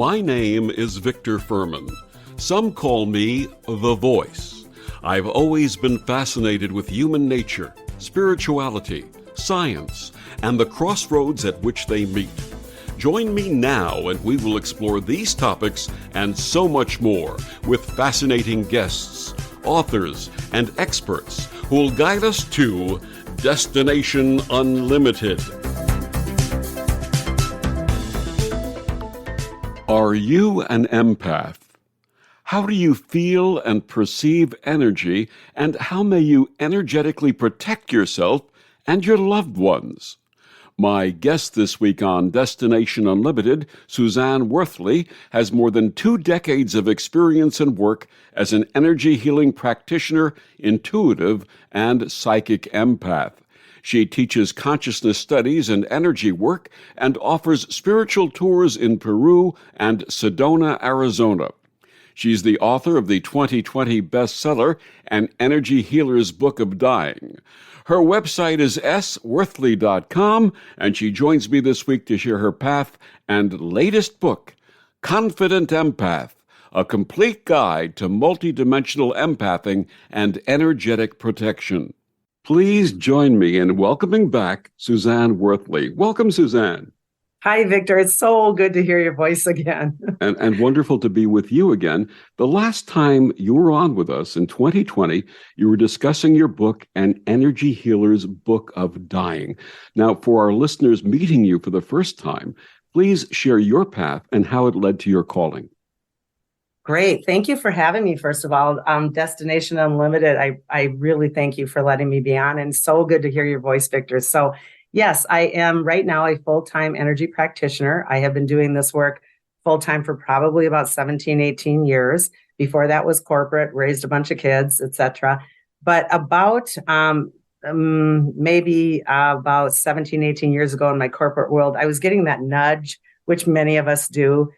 My name is Victor Fuhrman. Some call me the Voice. I've always been fascinated with human nature, spirituality, science, and the crossroads at which they meet. Join me now and we will explore these topics and so much more with fascinating guests, authors, and experts who will guide us to Destination Unlimited. Are you an empath? How do you feel and perceive energy, and how may you energetically protect yourself and your loved ones? My guest this week on Destination Unlimited, Suzanne Worthley, has more than 2 decades of experience and work as an energy healing practitioner, intuitive, and psychic empath. She teaches consciousness studies and energy work and offers spiritual tours in Peru and Sedona, Arizona. She's the author of the 2020 bestseller, An Energy Healer's Book of Dying. Her website is sworthley.com, and she joins me this week to share her path and latest book, Confident Empath, a complete guide to multidimensional empathing and energetic protection. Please join me in welcoming back Suzanne Worthley. Welcome, Suzanne. Hi, Victor. It's so good to hear your voice again. and wonderful to be with you again. The last time you were on with us in 2020, you were discussing your book, An Energy Healer's Book of Dying. Now, for our listeners meeting you for the first time, please share your path and how it led to your calling. Great. Thank you for having me, first of all. Destination Unlimited, I really thank you for letting me be on, and so good to hear your voice, Victor. So yes, I am right now a full-time energy practitioner. I have been doing this work full-time for probably about 17, 18 years. Before that was corporate, raised a bunch of kids, etc. But about maybe about 17, 18 years ago in my corporate world, I was getting that nudge, which many of us to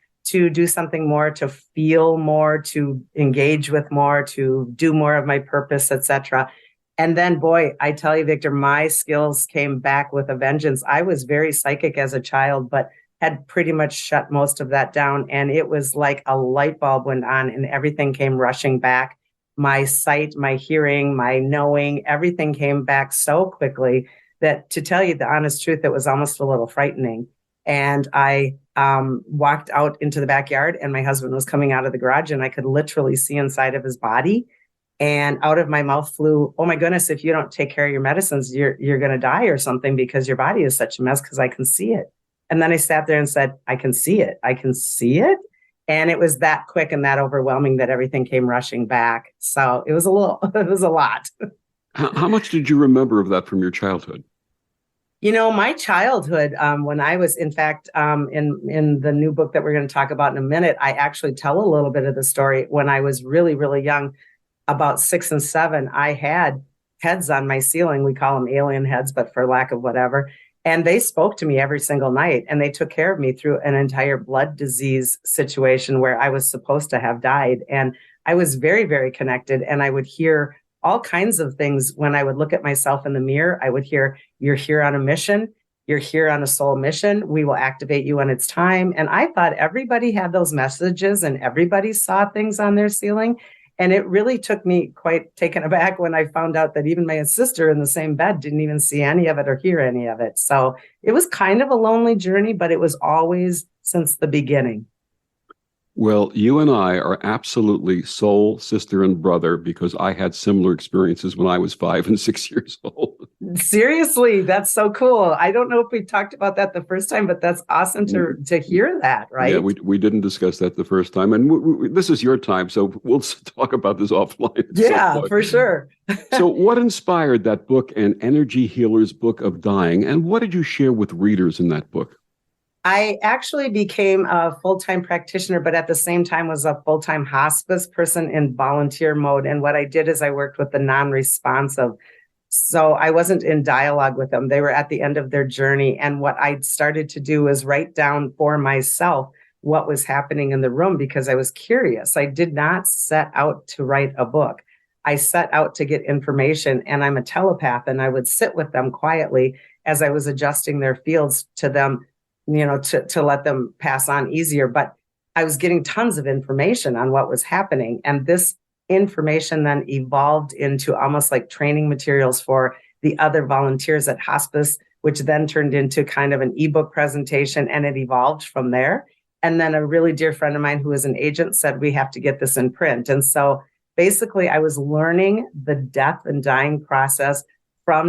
do something more, to feel more, to engage with more, to do more of my purpose, etc. And then, boy, I tell you, Victor, my skills came back with a vengeance. I was very psychic as a child, but had pretty much shut most of that down. And it was like a light bulb went on and everything came rushing back. My sight, my hearing, my knowing, everything came back so quickly that, to tell you the honest truth, it was almost a little frightening. And I walked out into the backyard and my husband was coming out of the garage and I could literally see inside of his body. And out of my mouth flew, "Oh my goodness, if you don't take care of your medicines, you're going to die or something because your body is such a mess," because I can see it. And then I sat there and said, "I can see it. I can see it." And it was that quick and that overwhelming that everything came rushing back. So it was a lot. How much did you remember of that from your childhood? You know, my childhood, when I was, in fact, in the new book that we're going to talk about in a minute, I actually tell a little bit of the story. When I was really, really young, about 6 and 7, I had heads on my ceiling. We call them alien heads, but for lack of whatever. And they spoke to me every single night, and they took care of me through an entire blood disease situation where I was supposed to have died. And I was very, very connected, and I would hear all kinds of things. When I would look at myself in the mirror, I would hear, "You're here on a mission. You're here on a soul mission. We will activate you when it's time." And I thought everybody had those messages and everybody saw things on their ceiling. And it really took me quite taken aback when I found out that even my sister in the same bed didn't even see any of it or hear any of it. So it was kind of a lonely journey, but it was always since the beginning. Well, you and I are absolutely soul sister and brother because I had similar experiences when I was 5 and 6 years old. Seriously, that's so cool. I don't know if we talked about that the first time, but that's awesome to hear that, right? Yeah, we didn't discuss that the first time. And this is your time, so we'll talk about this offline. Yeah, for sure. So what inspired that book, An Energy Healer's Book of Dying, and what did you share with readers in that book? I actually became a full-time practitioner, but at the same time was a full-time hospice person in volunteer mode. And what I did is I worked with the non-responsive. So I wasn't in dialogue with them. They were at the end of their journey. And what I started to do was write down for myself what was happening in the room because I was curious. I did not set out to write a book. I set out to get information, and I'm a telepath, and I would sit with them quietly as I was adjusting their fields to them, you know, to let them pass on easier. But I was getting tons of information on what was happening. And this information then evolved into almost like training materials for the other volunteers at hospice, which then turned into kind of an ebook presentation, and it evolved from there. And then a really dear friend of mine who is an agent said, we have to get this in print. And so basically I was learning the death and dying process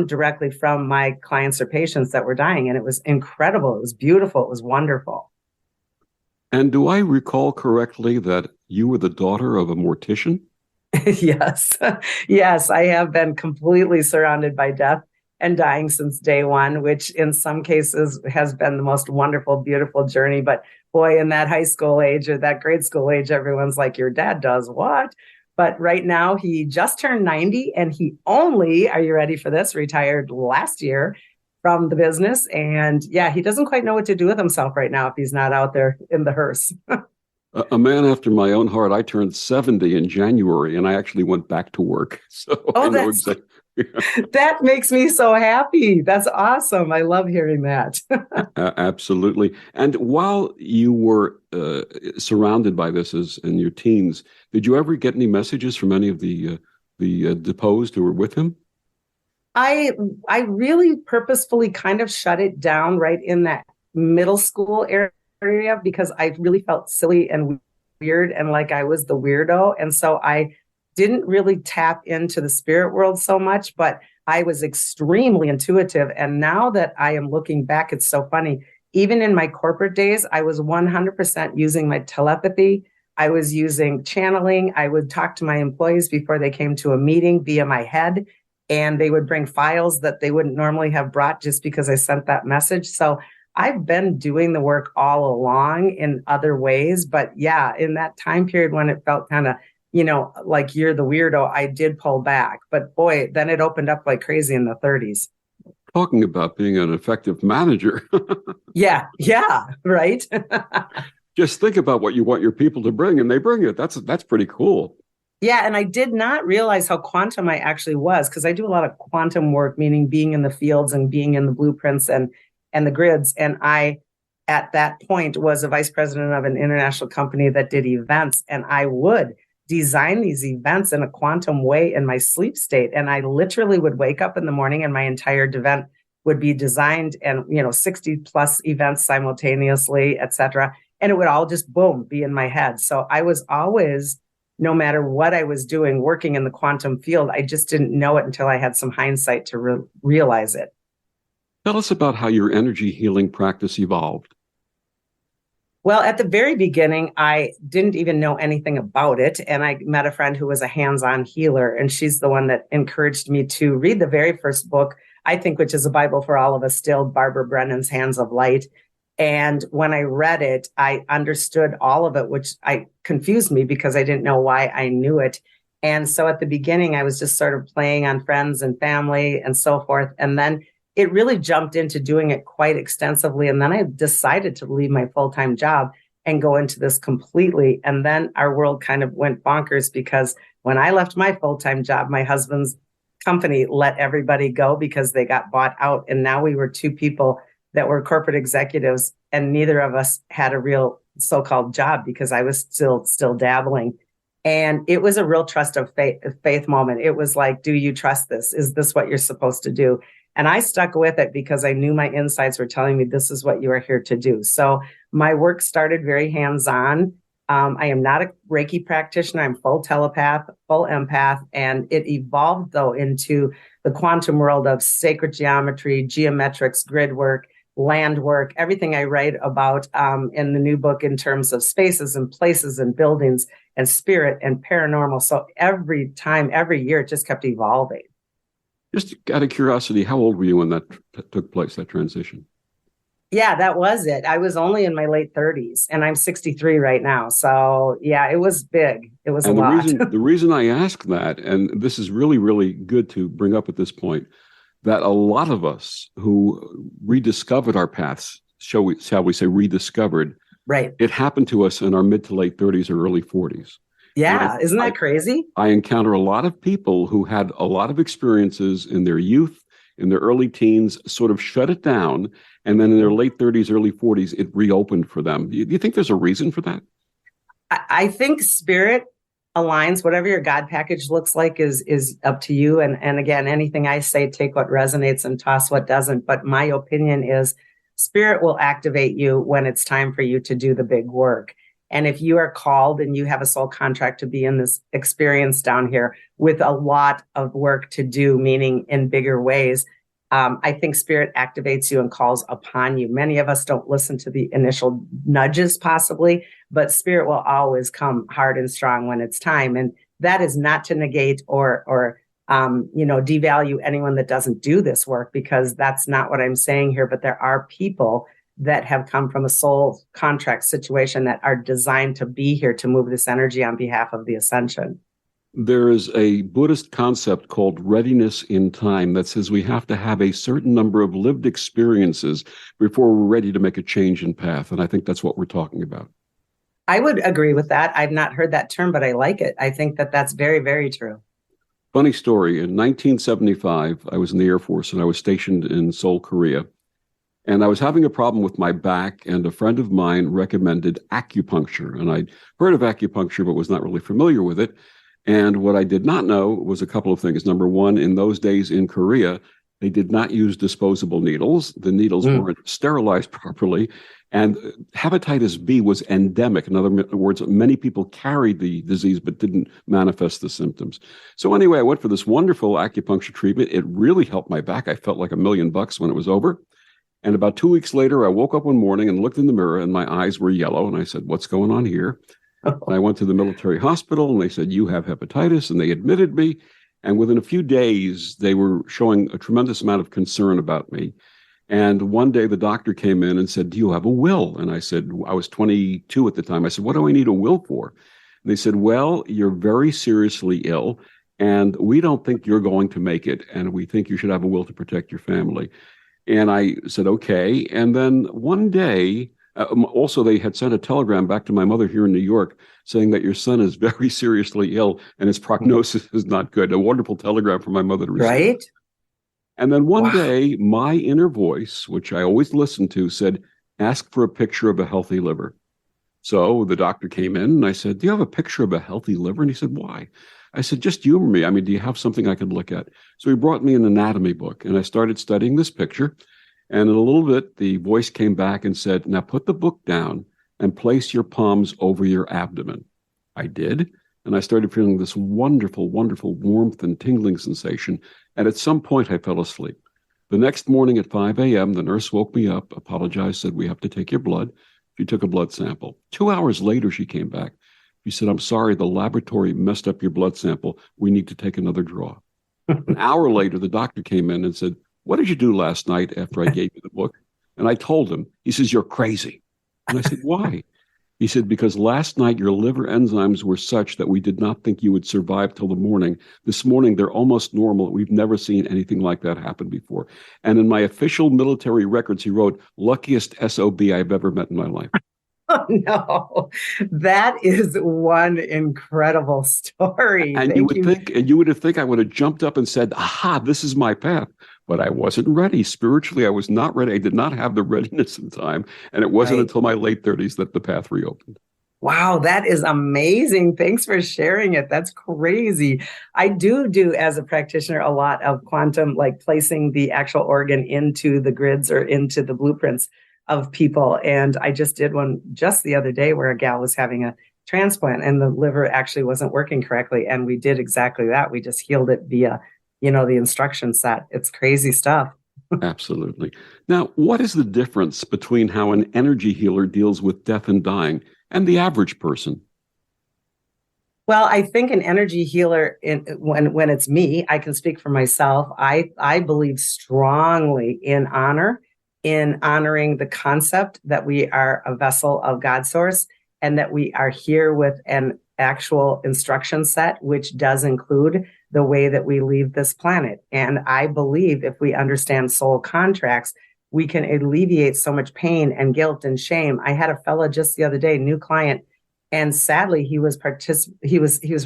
directly from my clients or patients that were dying. And it was incredible. It was beautiful. It was wonderful. And do I recall correctly that you were the daughter of a mortician? Yes. Yes, I have been completely surrounded by death and dying since day one, which in some cases has been the most wonderful, beautiful journey. But boy, in that high school age or that grade school age, everyone's like, your dad does what? But right now he just turned 90 and he only, are you ready for this, retired last year from the business. And yeah, he doesn't quite know what to do with himself right now if he's not out there in the hearse. A man after my own heart. I turned 70 in January, and I actually went back to work. So I know exactly. That makes me so happy. That's awesome. I love hearing that. Absolutely. And while you were surrounded by this in your teens, did you ever get any messages from any of the deposed who were with him? I really purposefully kind of shut it down right in that middle school area because I really felt silly and weird and like I was the weirdo. And so I didn't really tap into the spirit world so much, but I was extremely intuitive. And now that I am looking back, it's so funny. Even in my corporate days, I was 100% using my telepathy. I was using channeling. I would talk to my employees before they came to a meeting via my head, and they would bring files that they wouldn't normally have brought just because I sent that message. So I've been doing the work all along in other ways. But yeah, in that time period when it felt kind of, like you're the weirdo, I did pull back. But boy, then it opened up like crazy in the 30s. Talking about being an effective manager. Yeah, right. Just think about what you want your people to bring, and they bring it. That's pretty cool. Yeah, and I did not realize how quantum I actually was, because I do a lot of quantum work, meaning being in the fields and being in the blueprints and the grids. And I, at that point, was a vice president of an international company that did events, and I would design these events in a quantum way in my sleep state. And I literally would wake up in the morning and my entire event would be designed and, 60 plus events simultaneously, et cetera. And it would all just boom, be in my head. So I was always, no matter what I was doing, working in the quantum field. I just didn't know it until I had some hindsight to realize it. Tell us about how your energy healing practice evolved. Well, at the very beginning, I didn't even know anything about it. And I met a friend who was a hands-on healer, and she's the one that encouraged me to read the very first book, I think, which is a Bible for all of us still, Barbara Brennan's Hands of Light. And when I read it, I understood all of it, which confused me because I didn't know why I knew it. And so at the beginning, I was just sort of playing on friends and family and so forth. And then it really jumped into doing it quite extensively. And then I decided to leave my full-time job and go into this completely. And then our world kind of went bonkers because when I left my full-time job, my husband's company let everybody go because they got bought out. And now we were two people that were corporate executives, and neither of us had a real so-called job because I was still dabbling. And it was a real trust of faith moment. It was like, do you trust this? Is this what you're supposed to do? And I stuck with it because I knew my insights were telling me this is what you are here to do. So my work started very hands-on. I am not a Reiki practitioner. I'm full telepath, full empath. And it evolved, though, into the quantum world of sacred geometry, geometrics, grid work, land work, everything I write about in the new book in terms of spaces and places and buildings and spirit and paranormal. So every year, it just kept evolving. Just out of curiosity, how old were you when that took place, that transition? Yeah, that was it. I was only in my late 30s, and I'm 63 right now. So yeah, it was big. It was a lot. The reason I ask that, and this is really, really good to bring up at this point, that a lot of us who rediscovered our paths, shall we say rediscovered, right? It happened to us in our mid to late 30s or early 40s. Yeah, isn't that crazy? I encounter a lot of people who had a lot of experiences in their youth, in their early teens, sort of shut it down. And then in their late 30s, early 40s, it reopened for them. Do you think there's a reason for that? I think spirit aligns. Whatever your God package looks like is up to you. And again, anything I say, take what resonates and toss what doesn't. But my opinion is spirit will activate you when it's time for you to do the big work. And if you are called and you have a soul contract to be in this experience down here with a lot of work to do, meaning in bigger ways, I think spirit activates you and calls upon you. Many of us don't listen to the initial nudges, possibly, but spirit will always come hard and strong when it's time. And that is not to negate or devalue anyone that doesn't do this work, because that's not what I'm saying here. But there are people that have come from a soul contract situation that are designed to be here to move this energy on behalf of the ascension. There is a Buddhist concept called readiness in time that says we have to have a certain number of lived experiences before we're ready to make a change in path. And I think that's what we're talking about. I would agree with that. I've not heard that term, but I like it. I think that that's very, very true. Funny story. In 1975, I was in the Air Force and I was stationed in Seoul, Korea. And I was having a problem with my back, and a friend of mine recommended acupuncture. And I'd heard of acupuncture, but was not really familiar with it. And what I did not know was a couple of things. Number one, in those days in Korea, they did not use disposable needles. The needles weren't sterilized properly. And hepatitis B was endemic. In other words, many people carried the disease but didn't manifest the symptoms. So anyway, I went for this wonderful acupuncture treatment. It really helped my back. I felt like $1,000,000 when it was over. And about 2 weeks later, I woke up one morning and looked in the mirror, and my eyes were yellow. And I said, "What's going on here?" And I went to the military hospital, and they said, "You have hepatitis," and they admitted me. And within a few days, they were showing a tremendous amount of concern about me. And one day the doctor came in and said, "Do you have a will?" And I said, I was 22 at the time. I said, "What do I need a will for?" And they said, "Well, you're very seriously ill, and we don't think you're going to make it. And we think you should have a will to protect your family." And I said, "Okay." And then one day, also, they had sent a telegram back to my mother here in New York saying that your son is very seriously ill and his prognosis is not good. A wonderful telegram from my mother to receive. Right? And then one day, my inner voice, which I always listen to, said, "Ask for a picture of a healthy liver." So the doctor came in and I said, "Do you have a picture of a healthy liver?" And he said, "Why?" I said, "Just humor me. I mean, do you have something I could look at?" So he brought me an anatomy book and I started studying this picture. And in a little bit, the voice came back and said, "Now put the book down and place your palms over your abdomen." I did. And I started feeling this wonderful, wonderful warmth and tingling sensation. And at some point, I fell asleep. The next morning at 5 a.m., the nurse woke me up, apologized, said, "We have to take your blood." She took a blood sample. 2 hours later, she came back. She said, "I'm sorry, the laboratory messed up your blood sample. We need to take another draw." An hour later, the doctor came in and said, "What did you do last night after I gave you the book?" And I told him. He says, "You're crazy." And I said, "Why?" He said, "Because last night your liver enzymes were such that we did not think you would survive till the morning. This morning, they're almost normal. We've never seen anything like that happen before." And in my official military records, he wrote, "Luckiest SOB I've ever met in my life." Oh, no, that is one incredible story. And you would think I would have jumped up and said, "Aha, this is my path." But I wasn't ready. Spiritually, I was not ready. I did not have the readiness in time. And it wasn't until my late 30s that the path reopened. Wow, that is amazing. Thanks for sharing it. That's crazy. I do as a practitioner, a lot of quantum, like placing the actual organ into the grids or into the blueprints of people. And I just did one just the other day where a gal was having a transplant and the liver actually wasn't working correctly. And we did exactly that. We just healed it via, the instruction set. It's crazy stuff. Absolutely. Now, what is the difference between how an energy healer deals with death and dying and the average person? Well, I think an energy healer, when it's me, I can speak for myself. I believe strongly in honoring the concept that we are a vessel of God source and that we are here with an actual instruction set, which does include the way that we leave this planet. And I believe if we understand soul contracts, we can alleviate so much pain and guilt and shame. I had a fella just the other day, new client, and sadly he was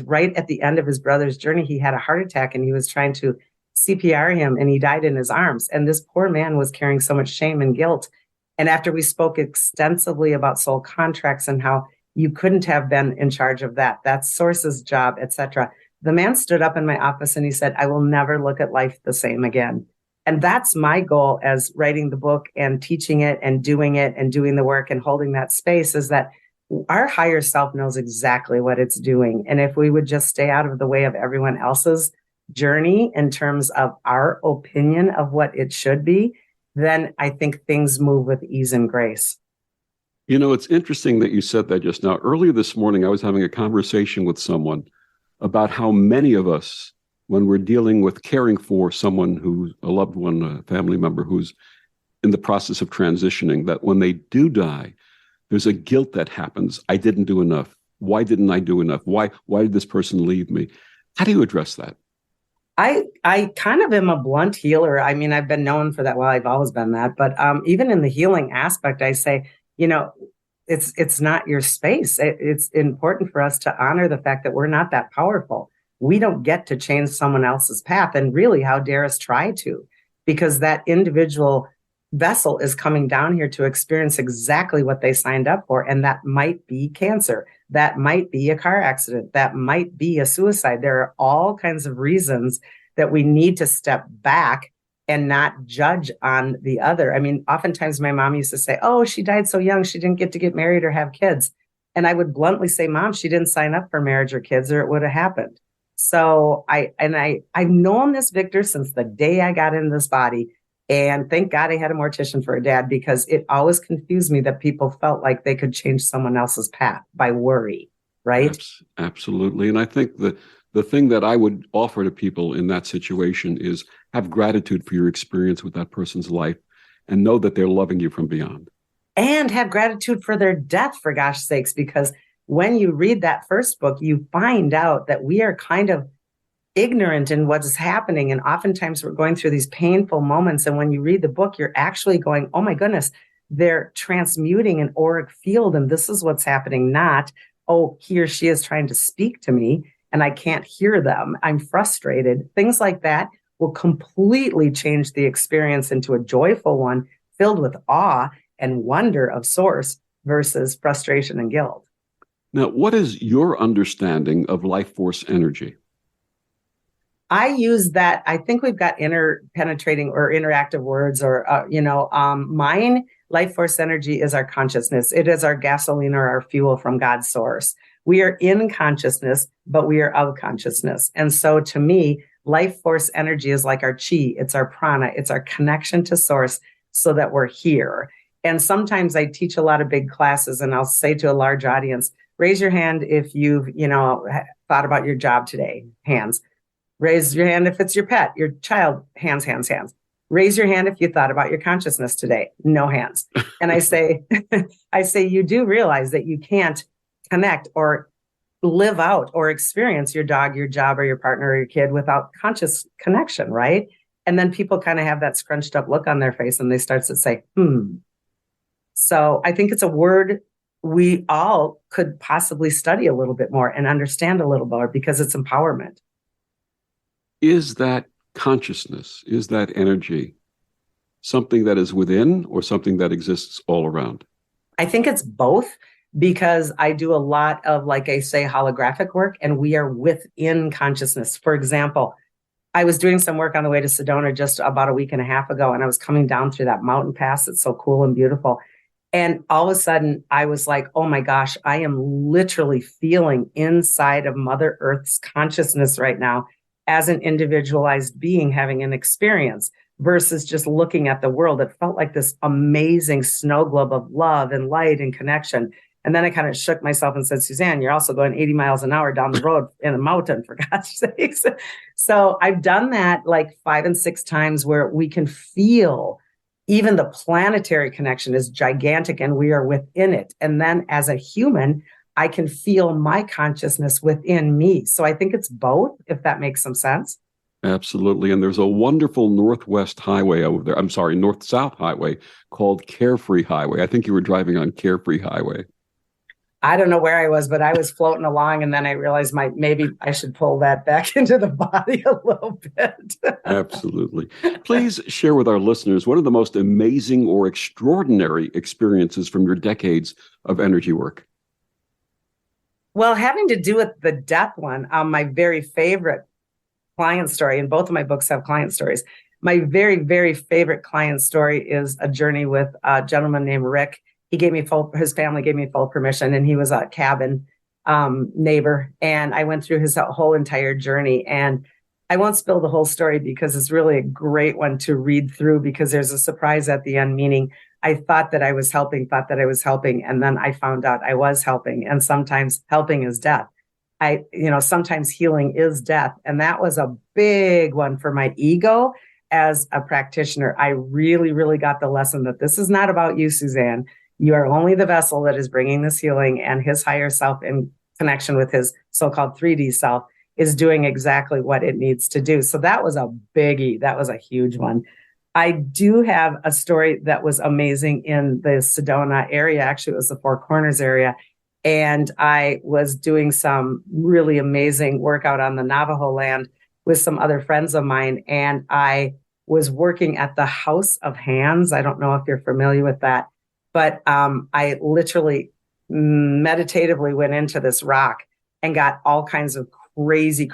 right at the end of his brother's journey. He had a heart attack and he was trying to CPR him and he died in his arms. And this poor man was carrying so much shame and guilt. And after we spoke extensively about soul contracts and how You couldn't have been in charge of that. That's Source's job, etc. The man stood up in my office and he said, I will never look at life the same again. And that's my goal as writing the book and teaching it and doing the work and holding that space, is that our higher self knows exactly what it's doing. And if we would just stay out of the way of everyone else's journey in terms of our opinion of what it should be, then I think things move with ease and grace. You know, it's interesting that you said that just now. Earlier this morning, I was having a conversation with someone about how many of us, when we're dealing with caring for someone who's a loved one, a family member who's in the process of transitioning, that when they do die, there's a guilt that happens. I didn't do enough. Why didn't I do enough? Why did this person leave me? How do you address that? I kind of am a blunt healer. I mean, I've been known for that. Well, I've always been that. But even in the healing aspect, I say, it's not your space. It's important for us to honor the fact that we're not that powerful. We don't get to change someone else's path. And really, how dare us try to? Because that individual vessel is coming down here to experience exactly what they signed up for. And that might be cancer. That might be a car accident. That might be a suicide. There are all kinds of reasons that we need to step back and not judge on the other. I mean, oftentimes my mom used to say, oh, she died so young, she didn't get married or have kids. And I would bluntly say, Mom, she didn't sign up for marriage or kids, or it would have happened. So I've known this, Victor, since the day I got in this body. And thank God I had a mortician for a dad, because it always confused me that people felt like they could change someone else's path by worry, right? Absolutely. And I think the thing that I would offer to people in that situation is have gratitude for your experience with that person's life and know that they're loving you from beyond. And have gratitude for their death, for gosh sakes, because when you read that first book, you find out that we are kind of ignorant in what is happening. And oftentimes we're going through these painful moments. And when you read the book, you're actually going, oh my goodness, they're transmuting an auric field. And this is what's happening. Not, oh, he or she is trying to speak to me and I can't hear them. I'm frustrated. Things like that will completely change the experience into a joyful one filled with awe and wonder of Source versus frustration and guilt. Now, what is your understanding of life force energy? I use that. I think we've got interpenetrating or interactive words, or, mine, life force energy, is our consciousness. It is our gasoline or our fuel from God's source. We are in consciousness, but we are of consciousness. And so to me, life force energy is like our chi. It's our prana. It's our connection to source so that we're here. And sometimes I teach a lot of big classes and I'll say to a large audience, raise your hand if you've, thought about your job today. Hands. Raise your hand if it's your pet, your child. Hands, hands, hands. Raise your hand if you thought about your consciousness today. No hands. And I say, you do realize that you can't connect or live out or experience your dog, your job, or your partner, or your kid without conscious connection, right? And then people kind of have that scrunched up look on their face and they start to say, So I think it's a word we all could possibly study a little bit more and understand a little more, because it's empowerment. Is that consciousness, is that energy something that is within or something that exists all around? I think it's both, because I do a lot of, like I say, holographic work, and we are within consciousness. For example, I was doing some work on the way to Sedona just about a week and a half ago, and I was coming down through that mountain pass. It's so cool and beautiful. And all of a sudden I was like, oh my gosh, I am literally feeling inside of Mother Earth's consciousness right now as an individualized being having an experience versus just looking at the world. It felt like this amazing snow globe of love and light and connection. And then I kind of shook myself and said, Suzanne, you're also going 80 miles an hour down the road in a mountain, for God's sakes. So I've done that like 5 and 6 times, where we can feel even the planetary connection is gigantic and we are within it. And then as a human, I can feel my consciousness within me. So I think it's both, if that makes some sense. Absolutely. And there's a wonderful northwest highway over there. I'm sorry, north-south highway called Carefree Highway. I think you were driving on Carefree Highway. I don't know where I was, but I was floating along, and then I realized maybe I should pull that back into the body a little bit. Absolutely. Please share with our listeners what are the most amazing or extraordinary experiences from your decades of energy work? Well, having to do with the death one, my very favorite client story, and both of my books have client stories. My very, very favorite client story is a journey with a gentleman named Rick. His family gave me full permission, and he was a cabin neighbor. And I went through his whole entire journey. And I won't spill the whole story because it's really a great one to read through, because there's a surprise at the end, meaning I thought that I was helping, and then I found out I was helping. And sometimes helping is death. Sometimes healing is death. And that was a big one for my ego as a practitioner. I really, really got the lesson that this is not about you, Suzanne. You are only the vessel that is bringing this healing, and his higher self, in connection with his so-called 3D self, is doing exactly what it needs to do. So that was a biggie. That was a huge one. I do have a story that was amazing in the Sedona area. Actually, it was the Four Corners area. And I was doing some really amazing work out on the Navajo land with some other friends of mine. And I was working at the House of Hands. I don't know if you're familiar with that, but I literally meditatively went into this rock and got all kinds of crazy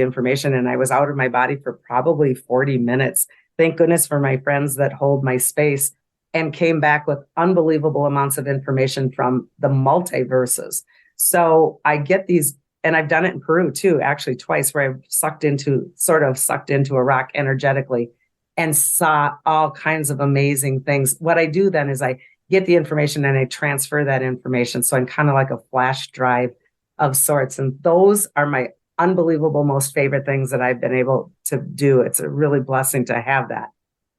information. And I was out of my body for probably 40 minutes. Thank goodness for my friends that hold my space, and came back with unbelievable amounts of information from the multiverses. So I get these, and I've done it in Peru too, actually twice, where I've sucked into a rock energetically and saw all kinds of amazing things. What I do then is I get the information and I transfer that information. So I'm kind of like a flash drive of sorts. And those are my unbelievable, most favorite things that I've been able to do. It's a really blessing to have that.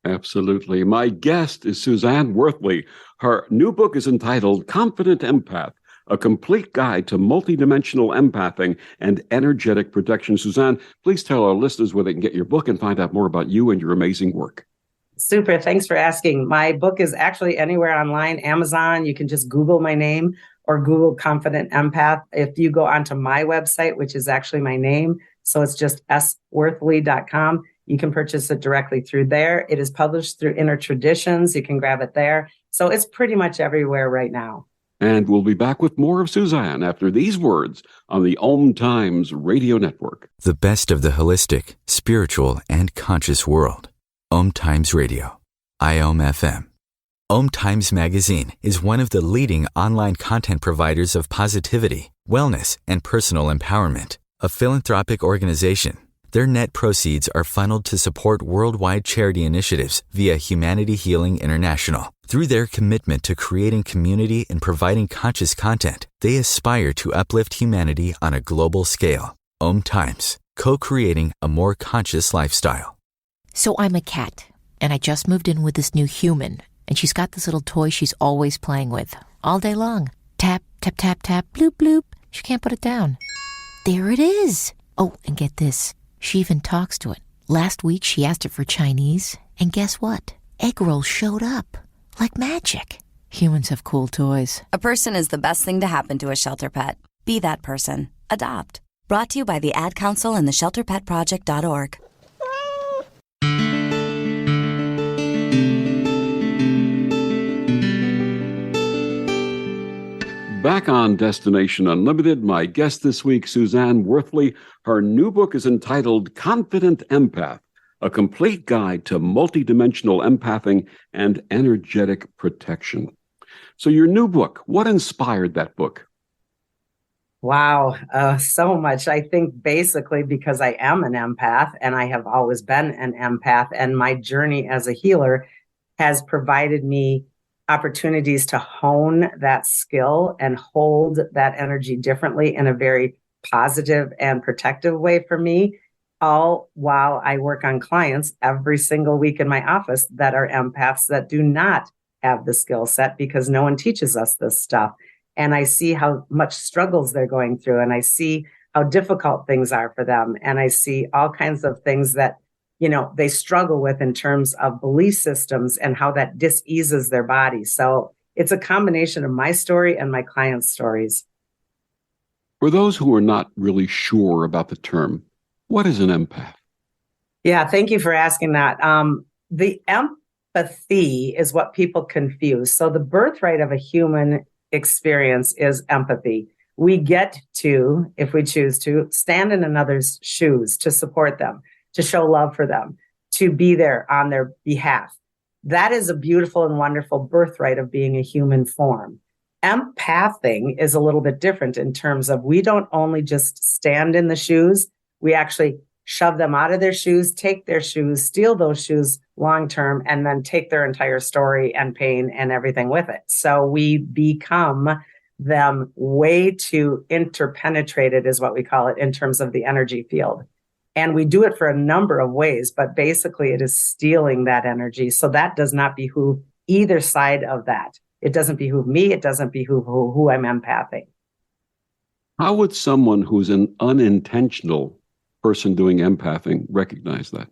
Absolutely. My guest is Suzanne Worthley. Her new book is entitled Confident Empath, a complete guide to multidimensional empathing and energetic protection. Suzanne, please tell our listeners where they can get your book and find out more about you and your amazing work. Super. Thanks for asking. My book is actually anywhere online, Amazon. You can just Google my name or Google Confident Empath. If you go onto my website, which is actually my name, so it's just sworthley.com, you can purchase it directly through there. It is published through Inner Traditions. You can grab it there. So it's pretty much everywhere right now. And we'll be back with more of Suzanne after these words on the OMTimes radio network. The best of the holistic, spiritual, and conscious world. OMTimes Radio. IOM FM. OMTimes Magazine is one of the leading online content providers of positivity, wellness, and personal empowerment. A philanthropic organization, their net proceeds are funneled to support worldwide charity initiatives via Humanity Healing International. Through their commitment to creating community and providing conscious content, they aspire to uplift humanity on a global scale. OMTimes, co-creating a more conscious lifestyle. So I'm a cat, and I just moved in with this new human, and she's got this little toy she's always playing with, all day long. Tap, tap, tap, tap, bloop, bloop. She can't put it down. There it is. Oh, and get this. She even talks to it. Last week, she asked it for Chinese, and guess what? Egg rolls showed up. Like magic. Humans have cool toys. A person is the best thing to happen to a shelter pet. Be that person. Adopt. Brought to you by the Ad Council and the ShelterPetProject.org. Back on Destination Unlimited, my guest this week, Suzanne Worthley. Her new book is entitled Confident Empath, a complete guide to multidimensional empathing and energetic protection. So your new book, what inspired that book? Wow, so much. I think basically because I am an empath, and I have always been an empath, and my journey as a healer has provided me opportunities to hone that skill and hold that energy differently in a very positive and protective way for me, all while I work on clients every single week in my office that are empaths that do not have the skill set, because no one teaches us this stuff. And I see how much struggles they're going through, and I see how difficult things are for them. And I see all kinds of things that, they struggle with in terms of belief systems and how that diseases their body. So it's a combination of my story and my clients' stories. For those who are not really sure about the term, what is an empath? Yeah, thank you for asking that. The empathy is what people confuse. So the birthright of a human experience is empathy. We get to, if we choose to, stand in another's shoes to support them, to show love for them, to be there on their behalf. That is a beautiful and wonderful birthright of being a human form. Empathing is a little bit different in terms of we don't only just stand in the shoes, we actually shove them out of their shoes, take their shoes, steal those shoes long term, and then take their entire story and pain and everything with it. So we become them way too interpenetrated, is what we call it, in terms of the energy field. And we do it for a number of ways, but basically it is stealing that energy. So that does not behoove either side of that. It doesn't behoove me. It doesn't behoove who I'm empathing. How would someone who's an unintentional person doing empathing recognize that?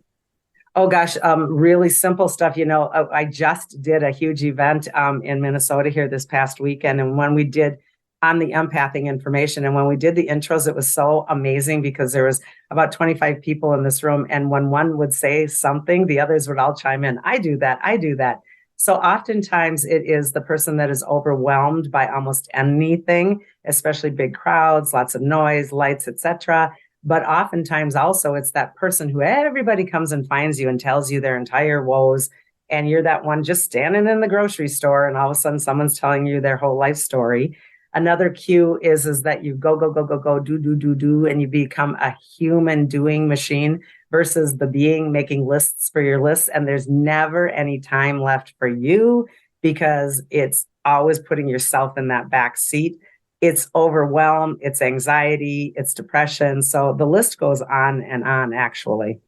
Oh, gosh, really simple stuff. I just did a huge event in Minnesota here this past weekend. And when we did on the empathing information, and when we did the intros, it was so amazing because there was about 25 people in this room. And when one would say something, the others would all chime in. I do that. I do that. So oftentimes it is the person that is overwhelmed by almost anything, especially big crowds, lots of noise, lights, etc. But oftentimes also it's that person who everybody comes and finds you and tells you their entire woes. And you're that one just standing in the grocery store and all of a sudden someone's telling you their whole life story. Another cue is that you go, do, and you become a human doing machine versus the being making lists for your lists. And there's never any time left for you because it's always putting yourself in that back seat. It's overwhelm, it's anxiety, it's depression. So the list goes on and on, actually.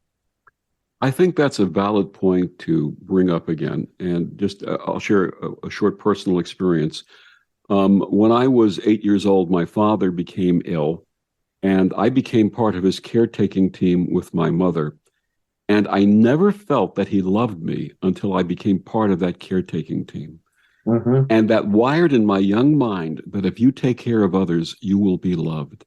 I think that's a valid point to bring up again. And just I'll share a short personal experience. When I was 8 years old, my father became ill, and I became part of his caretaking team with my mother. And I never felt that he loved me until I became part of that caretaking team. Mm-hmm. And that wired in my young mind that if you take care of others, you will be loved.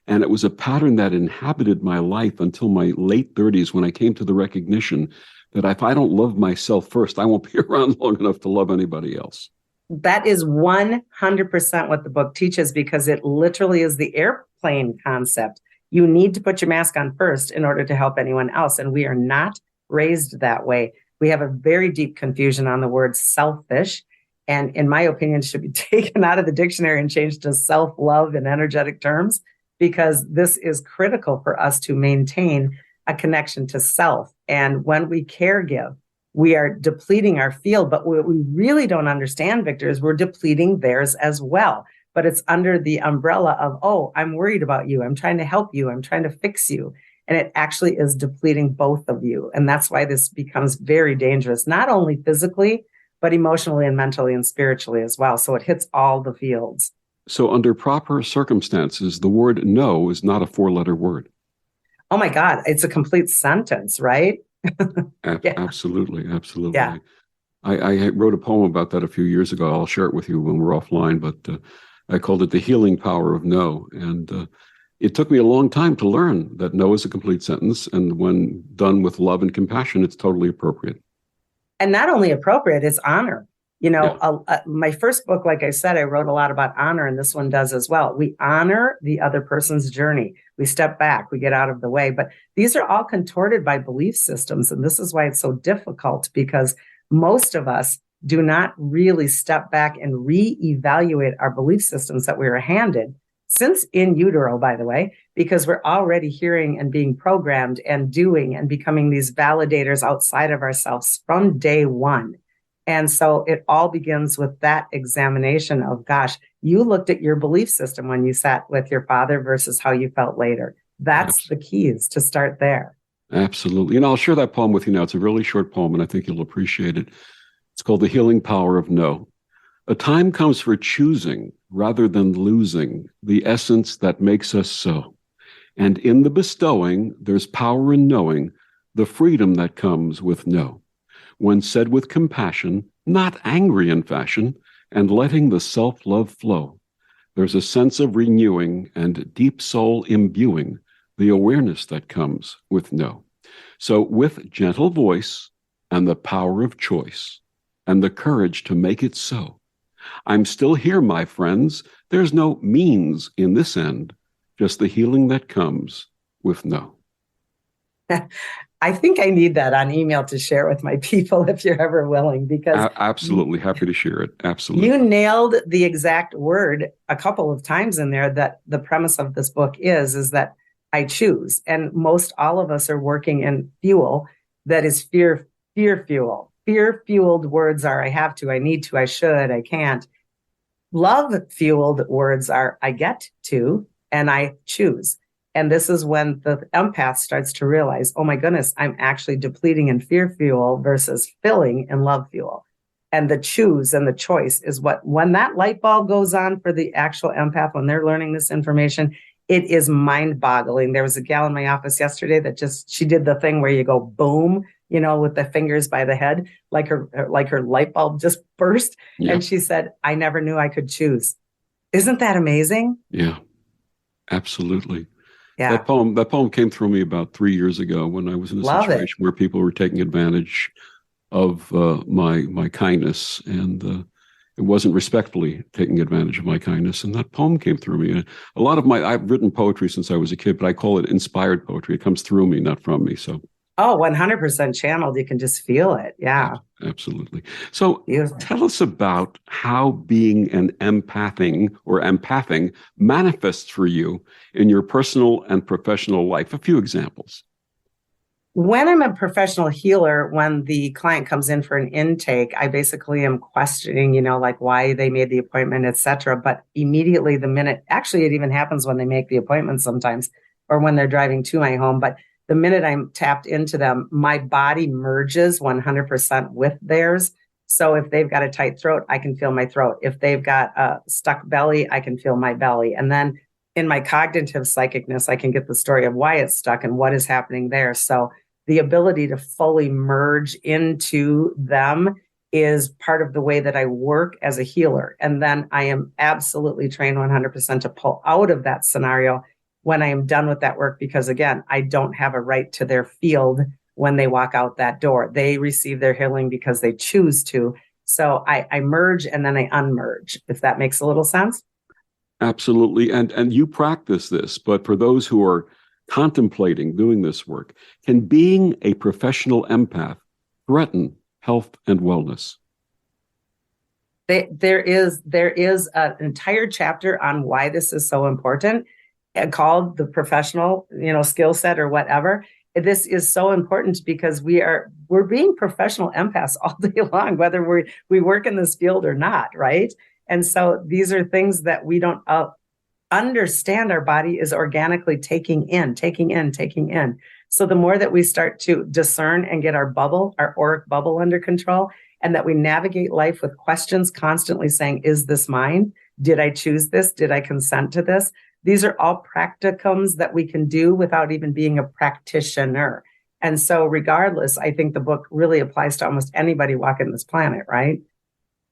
And it was a pattern that inhabited my life until my late 30s when I came to the recognition that if I don't love myself first, I won't be around long enough to love anybody else. That is 100% what the book teaches, because it literally is the airplane concept. You need to put your mask on first in order to help anyone else. And we are not raised that way. We have a very deep confusion on the word selfish. And in my opinion, should be taken out of the dictionary and changed to self-love in energetic terms, because this is critical for us to maintain a connection to self. And when we care give, we are depleting our field. But what we really don't understand, Victor, is we're depleting theirs as well. But it's under the umbrella of, oh, I'm worried about you. I'm trying to help you. I'm trying to fix you. And it actually is depleting both of you. And that's why this becomes very dangerous, not only physically, but emotionally and mentally and spiritually as well. So it hits all the fields. So under proper circumstances, the word no is not a 4-letter word. Oh my God, it's a complete sentence, right? Yeah. Absolutely. Yeah. I wrote a poem about that a few years ago. I'll share it with you when we're offline, but I called it The Healing Power of No. And it took me a long time to learn that no is a complete sentence. And when done with love and compassion, it's totally appropriate. And not only appropriate, it's honor. My first book, like I said, I wrote a lot about honor, and this one does as well. We honor the other person's journey. We step back, we get out of the way. But these are all contorted by belief systems. And this is why it's so difficult, because most of us do not really step back and reevaluate our belief systems that we were handed since in utero, by the way, because we're already hearing and being programmed and doing and becoming these validators outside of ourselves from day one. And so it all begins with that examination of, gosh, you looked at your belief system when you sat with your father versus how you felt later. That's the keys to start there. Absolutely. And I'll share that poem with you now. It's a really short poem, and I think you'll appreciate it. It's called The Healing Power of No. A time comes for choosing rather than losing the essence that makes us so. And in the bestowing, there's power in knowing the freedom that comes with no. When said with compassion, not angry in fashion, and letting the self-love flow, there's a sense of renewing and deep soul imbuing the awareness that comes with no. So with gentle voice and the power of choice and the courage to make it so, I'm still here, my friends. There's no means in this end, just the healing that comes with no. I think I need that on email to share with my people if you're ever willing, because Absolutely happy to share it. Absolutely. you nailed the exact word a couple of times in there, that the premise of this book is that I choose. And most all of us are working in fuel that is fear fuel. Fear fueled words are I have to, I need to, I should, I can't. Love fueled words are I get to and I choose. And this is when the empath starts to realize, oh my goodness, I'm actually depleting in fear fuel versus filling in love fuel. And the choose and the choice is what, when that light bulb goes on for the actual empath, when they're learning this information, it is mind boggling. There was a gal in my office yesterday that she did the thing where you go boom, with the fingers by the head, like her light bulb just burst. Yeah. And she said, I never knew I could choose. Isn't that amazing? Yeah, absolutely. Yeah. That poem came through me about 3 years ago when I was in a situation where people were taking advantage of my kindness, and it wasn't respectfully taking advantage of my kindness. And that poem came through me. A lot of I've written poetry since I was a kid, but I call it inspired poetry. It comes through me, not from me. So. Oh, 100% channeled. You can just feel it. Yeah. Absolutely. So Beautiful. Tell us about how being an empathing manifests for you in your personal and professional life. A few examples. When I'm a professional healer, when the client comes in for an intake, I basically am questioning, like why they made the appointment, et cetera. But immediately actually it even happens when they make the appointment sometimes, or when they're driving to my home. But the minute I'm tapped into them, my body merges 100% with theirs. So if they've got a tight throat, I can feel my throat. If they've got a stuck belly, I can feel my belly. And then in my cognitive psychicness, I can get the story of why it's stuck and what is happening there. So the ability to fully merge into them is part of the way that I work as a healer. And then I am absolutely trained 100% to pull out of that scenario when I am done with that work, because again, I don't have a right to their field when they walk out that door. They receive their healing because they choose to. So I merge and then I unmerge, if that makes a little sense. Absolutely. And you practice this, but for those who are contemplating doing this work, can being a professional empath threaten health and wellness? There is an entire chapter on why this is so important, called the professional, skill set or whatever. This is so important because we're being professional empaths all day long, whether we work in this field or not, right? And so these are things that we don't understand. Our body is organically taking in. So the more that we start to discern and get our auric bubble under control, and that we navigate life with questions constantly saying, is this mine? Did I choose this? Did I consent to this? These are all practicums that we can do without even being a practitioner. And so regardless, I think the book really applies to almost anybody walking this planet, right?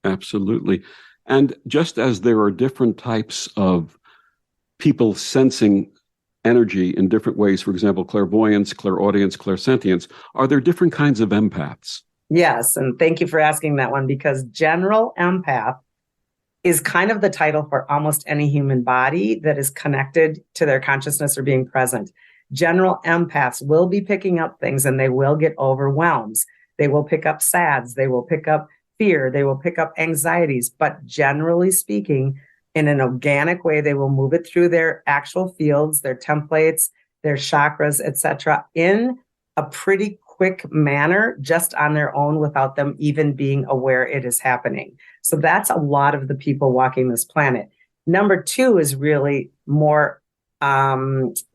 Absolutely. And just as there are different types of people sensing energy in different ways, for example, clairvoyance, clairaudience, clairsentience, are there different kinds of empaths? Yes. And thank you for asking that one, because general empath is kind of the title for almost any human body that is connected to their consciousness or being present. General empaths will be picking up things and they will get overwhelmed. They will pick up SADs. They will pick up fear. They will pick up anxieties. But generally speaking, in an organic way, they will move it through their actual fields, their templates, their chakras, etc., in a pretty quick manner, just on their own, without them even being aware it is happening. So that's a lot of the people walking this planet. Number two is really more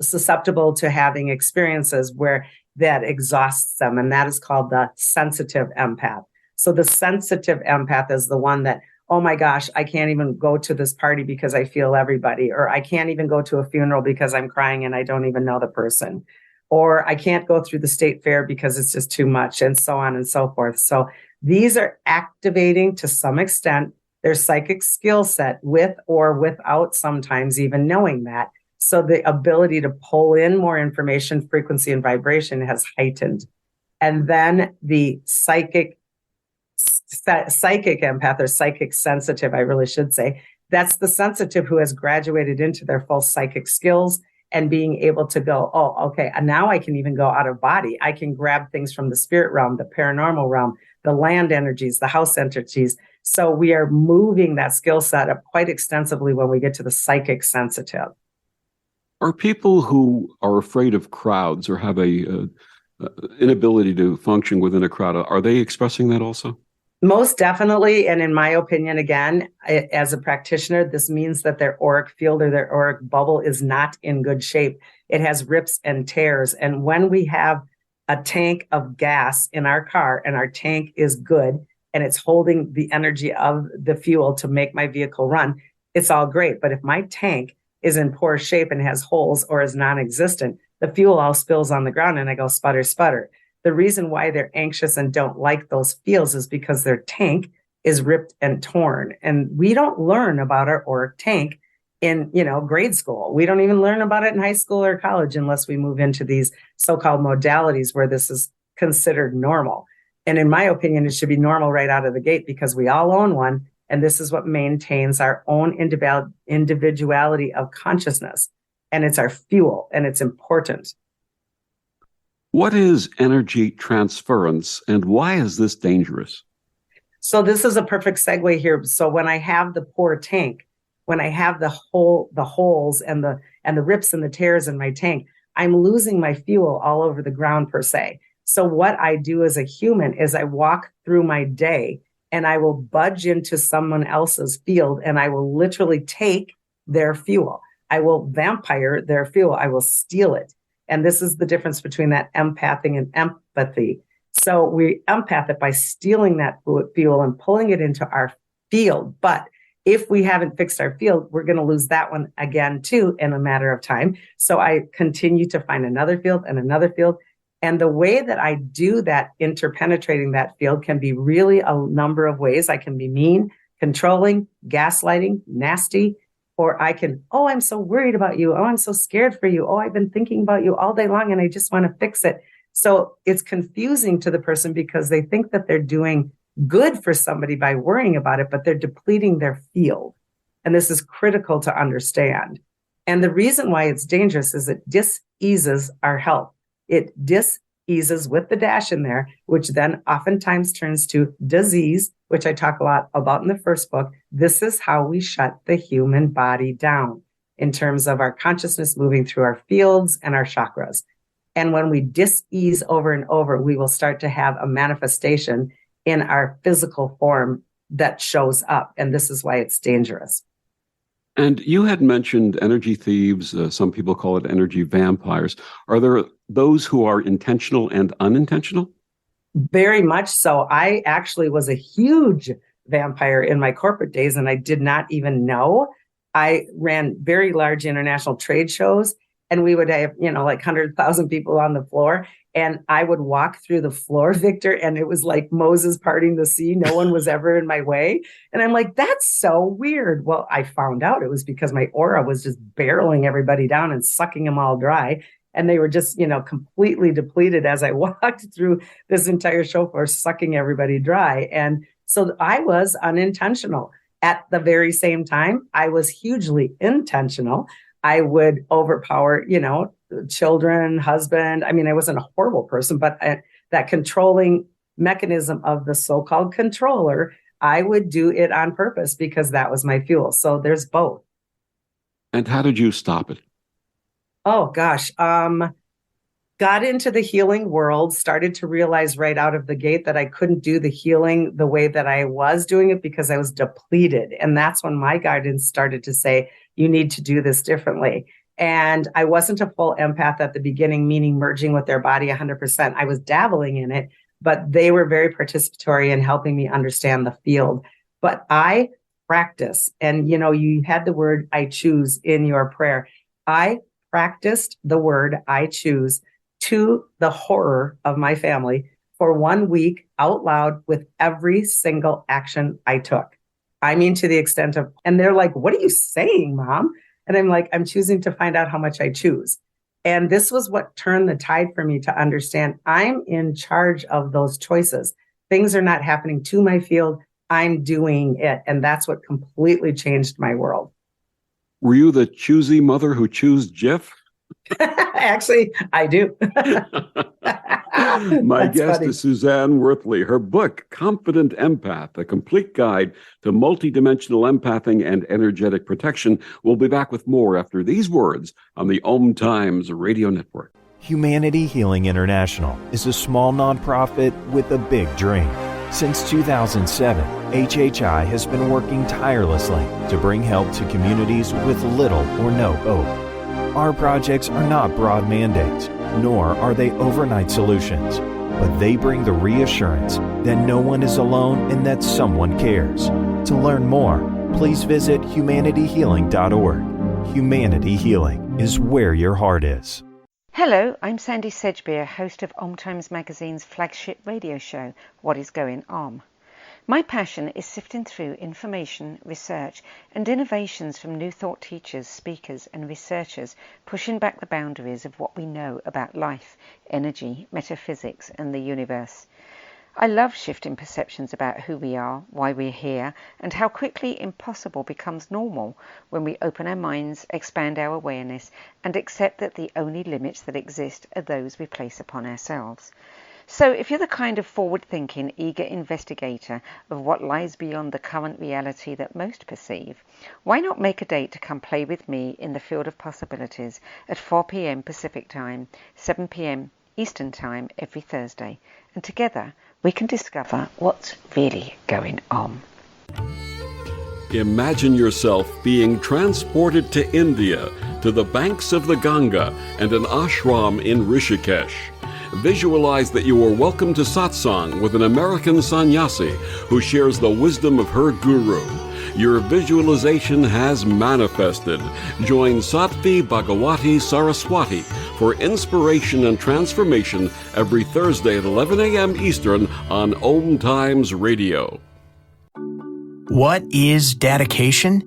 susceptible to having experiences where that exhausts them, and that is called the sensitive empath. So the sensitive empath is the one that, oh my gosh, I can't even go to this party because I feel everybody, or I can't even go to a funeral because I'm crying and I don't even know the person, or I can't go through the state fair because it's just too much, and so on and so forth. So these are activating to some extent their psychic skill set, with or without sometimes even knowing that. So the ability to pull in more information, frequency, and vibration has heightened. And then the psychic psychic empath or psychic sensitive, I really should say. That's the sensitive who has graduated into their full psychic skills and being able to go, oh, okay, and now I can even go out of body. I can grab things from the spirit realm, the paranormal realm, the land energies, the house energies. So we are moving that skill set up quite extensively when we get to the psychic sensitive. Are people who are afraid of crowds or have a inability to function within a crowd, are they expressing that also? Most definitely. And in my opinion, again, as a practitioner, this means that their auric field or their auric bubble is not in good shape. It has rips and tears. And when we have a tank of gas in our car and our tank is good and it's holding the energy of the fuel to make my vehicle run, it's all great. But if my tank is in poor shape and has holes or is non-existent, the fuel all spills on the ground and I go sputter, sputter. The reason why they're anxious and don't like those feels is because their tank is ripped and torn. And we don't learn about our auric tank in, grade school. We don't even learn about it in high school or college unless we move into these so-called modalities where this is considered normal. And in my opinion, it should be normal right out of the gate because we all own one. And this is what maintains our own individuality of consciousness. And it's our fuel and it's important. What is energy transference and why is this dangerous? So this is a perfect segue here. So when I have the poor tank, when I have the holes and the rips and the tears in my tank, I'm losing my fuel all over the ground per se. So what I do as a human is I walk through my day and I will budge into someone else's field and I will literally take their fuel. I will vampire their fuel. I will steal it. And this is the difference between that empathing and empathy. So we empath it by stealing that fuel and pulling it into our field. But if we haven't fixed our field, we're going to lose that one again, too, in a matter of time. So I continue to find another field and another field. And the way that I do that, interpenetrating that field, can be really a number of ways. I can be mean, controlling, gaslighting, nasty. Or I can, oh, I'm so worried about you. Oh, I'm so scared for you. Oh, I've been thinking about you all day long and I just want to fix it. So it's confusing to the person because they think that they're doing good for somebody by worrying about it, but they're depleting their field. And this is critical to understand. And the reason why it's dangerous is it dis-eases our health. It dis-eases with the dash in there, which then oftentimes turns to disease, which I talk a lot about in the first book. This is how we shut the human body down in terms of our consciousness moving through our fields and our chakras. And when we dis-ease over and over, we will start to have a manifestation in our physical form that shows up. And this is why it's dangerous. And you had mentioned energy thieves. Some people call it energy vampires. Are there those who are intentional and unintentional? Very much so. I actually was a huge vampire in my corporate days, and I did not even know. I ran very large international trade shows, and we would have, like 100,000 people on the floor. And I would walk through the floor, Victor, and it was like Moses parting the sea. No one was ever in my way. And I'm like, that's so weird. Well, I found out it was because my aura was just barreling everybody down and sucking them all dry. And they were just, completely depleted as I walked through this entire show floor, sucking everybody dry. And so I was unintentional. At the very same time, I was hugely intentional. I would overpower, children, husband. I mean, I wasn't a horrible person, but that controlling mechanism of the so-called controller, I would do it on purpose because that was my fuel. So there's both. And how did you stop it? Oh, gosh. Got into the healing world, started to realize right out of the gate that I couldn't do the healing the way that I was doing it because I was depleted. And that's when my guidance started to say, you need to do this differently. And I wasn't a full empath at the beginning, meaning merging with their body 100%. I was dabbling in it, but they were very participatory in helping me understand the field. But I practice. And, you had the word I choose in your prayer. I practiced the word I choose to the horror of my family for 1 week out loud with every single action I took. I mean, to the extent of, and they're like, what are you saying, Mom? And I'm like, I'm choosing to find out how much I choose. And this was what turned the tide for me to understand I'm in charge of those choices. Things are not happening to my field. I'm doing it. And that's what completely changed my world. Were you the choosy mother who chose Jif? Actually, I do. My That's guest funny. is Suzanne Worthley. Her book, Confident Empath, A Complete Guide to Multidimensional Empathing and Energetic Protection. We'll be back with more after these words on the OMTimes Radio Network. Humanity Healing International is a small nonprofit with a big dream. Since 2007, HHI has been working tirelessly to bring help to communities with little or no hope. Our projects are not broad mandates, nor are they overnight solutions, but they bring the reassurance that no one is alone and that someone cares. To learn more, please visit humanityhealing.org. Humanity Healing is where your heart is. Hello, I'm Sandy Sedgbeer, host of OMTimes Magazine's flagship radio show, What is Going On? My passion is sifting through information, research, and innovations from new thought teachers, speakers, and researchers pushing back the boundaries of what we know about life, energy, metaphysics, and the universe. I love shifting perceptions about who we are, why we're here, and how quickly impossible becomes normal when we open our minds, expand our awareness, and accept that the only limits that exist are those we place upon ourselves. So if you're the kind of forward-thinking, eager investigator of what lies beyond the current reality that most perceive, why not make a date to come play with me in the field of possibilities at 4 p.m. Pacific Time, 7 p.m. Eastern Time every Thursday, and together we can discover what's really going on. Imagine yourself being transported to India, to the banks of the Ganga and an ashram in Rishikesh. Visualize that you are welcome to satsang with an American sannyasi who shares the wisdom of her guru. Your visualization has manifested. Join Sattvi Bhagawati Saraswati for inspiration and transformation every Thursday at 11 a.m. Eastern on OMTimes Radio. What is dedication?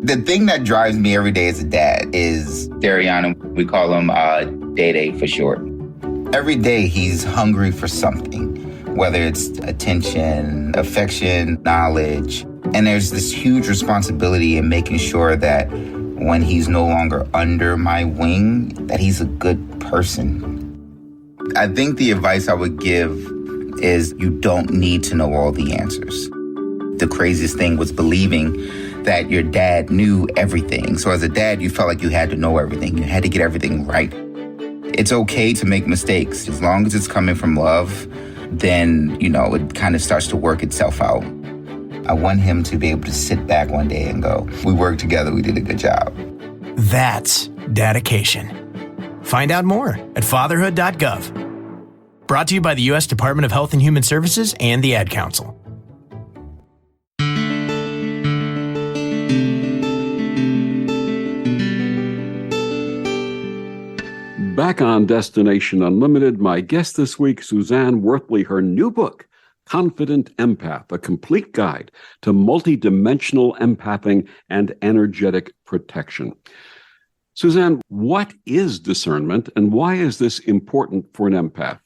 The thing that drives me every day as a dad is Dariana. We call him Day for short. Every day he's hungry for something, whether it's attention, affection, knowledge. And there's this huge responsibility in making sure that when he's no longer under my wing, that he's a good person. I think the advice I would give is you don't need to know all the answers. The craziest thing was believing that your dad knew everything. So as a dad, you felt like you had to know everything. You had to get everything right. It's okay to make mistakes. As long as it's coming from love, then, it kind of starts to work itself out. I want him to be able to sit back one day and go, we worked together, we did a good job. That's dedication. Find out more at fatherhood.gov. Brought to you by the U.S. Department of Health and Human Services and the Ad Council. Back on Destination Unlimited, my guest this week, Suzanne Worthley, her new book, Confident Empath, A Complete Guide to Multidimensional Empathing and Energetic Protection. Suzanne, what is discernment and why is this important for an empath?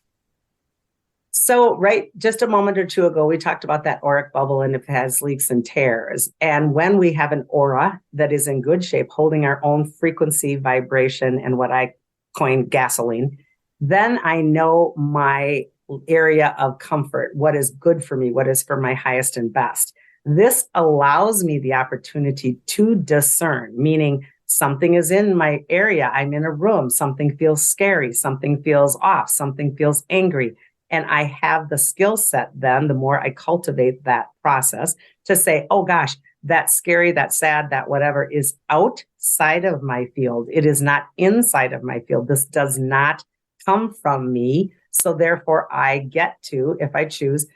So, just a moment or two ago, we talked about that auric bubble and if it has leaks and tears. And when we have an aura that is in good shape, holding our own frequency, vibration, and what I coined gasoline, then I know my area of comfort, what is good for me, what is for my highest and best. This allows me the opportunity to discern, meaning something is in my area. I'm in a room. Something feels scary. Something feels off. Something feels angry. And I have the skill set then, the more I cultivate that process to say, oh gosh, that's scary, that's sad, that whatever is outside of my field. It is not inside of my field. This does not come from me. So therefore I get to, if I choose,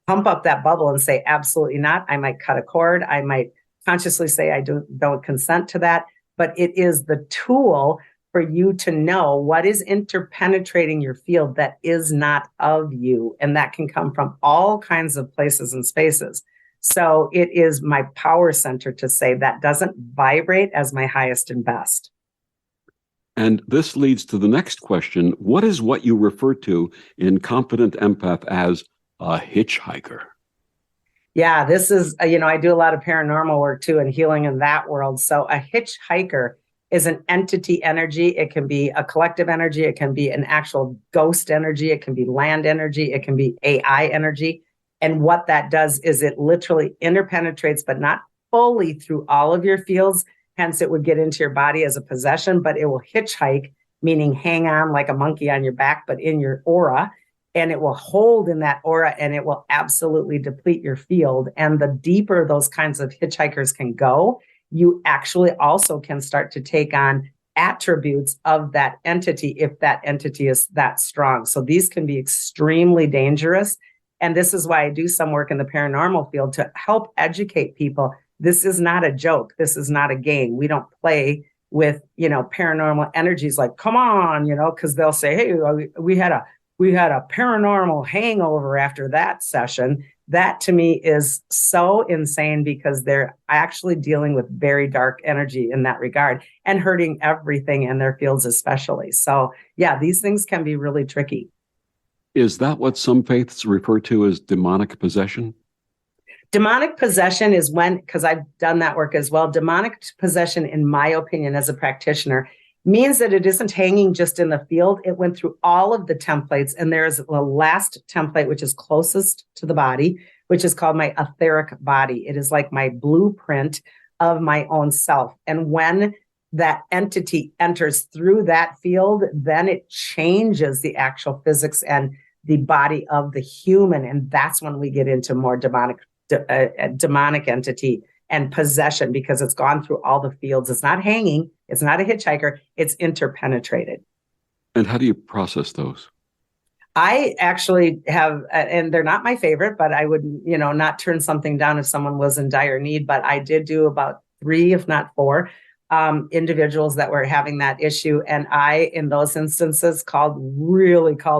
pump up that bubble and say, absolutely not. I might cut a cord. I might consciously say, I don't consent to that. But it is the tool for you to know what is interpenetrating your field that is not of you. And that can come from all kinds of places and spaces. So it is my power center to say that doesn't vibrate as my highest and best. And this leads to the next question. What is what you refer to in Confident Empath as a hitchhiker. Yeah, this is, I do a lot of paranormal work too and healing in that world. So a hitchhiker is an entity energy. It can be a collective energy. It can be an actual ghost energy. It can be land energy. It can be AI energy. And what that does is it literally interpenetrates, but not fully through all of your fields. Hence, it would get into your body as a possession, but it will hitchhike, meaning hang on like a monkey on your back, but in your aura. And it will hold in that aura and it will absolutely deplete your field. And the deeper those kinds of hitchhikers can go, you actually also can start to take on attributes of that entity if that entity is that strong. So these can be extremely dangerous. And this is why I do some work in the paranormal field to help educate people. This is not a joke. This is not a game. We don't play with, paranormal energies like, come on, because they'll say, hey, we had a paranormal hangover after that session. That to me is so insane because they're actually dealing with very dark energy in that regard and hurting everything in their fields especially. So yeah, these things can be really tricky. Is that what some faiths refer to as demonic possession? Demonic possession is when, because I've done that work as well, demonic possession, in my opinion, as a practitioner, means that it isn't hanging just in the field. It went through all of the templates, and there's the last template, which is closest to the body, which is called my etheric body. It is like my blueprint of my own self. And when that entity enters through that field, then it changes the actual physics and the body of the human. And that's when we get into more demonic entity and possession, because it's gone through all the fields. It's not hanging. It's not a hitchhiker. It's interpenetrated. And how do you process those? I actually have, and they're not my favorite, but I would, not turn something down if someone was in dire need. But I did do about 3, if not 4, individuals that were having that issue. And I, in those instances, called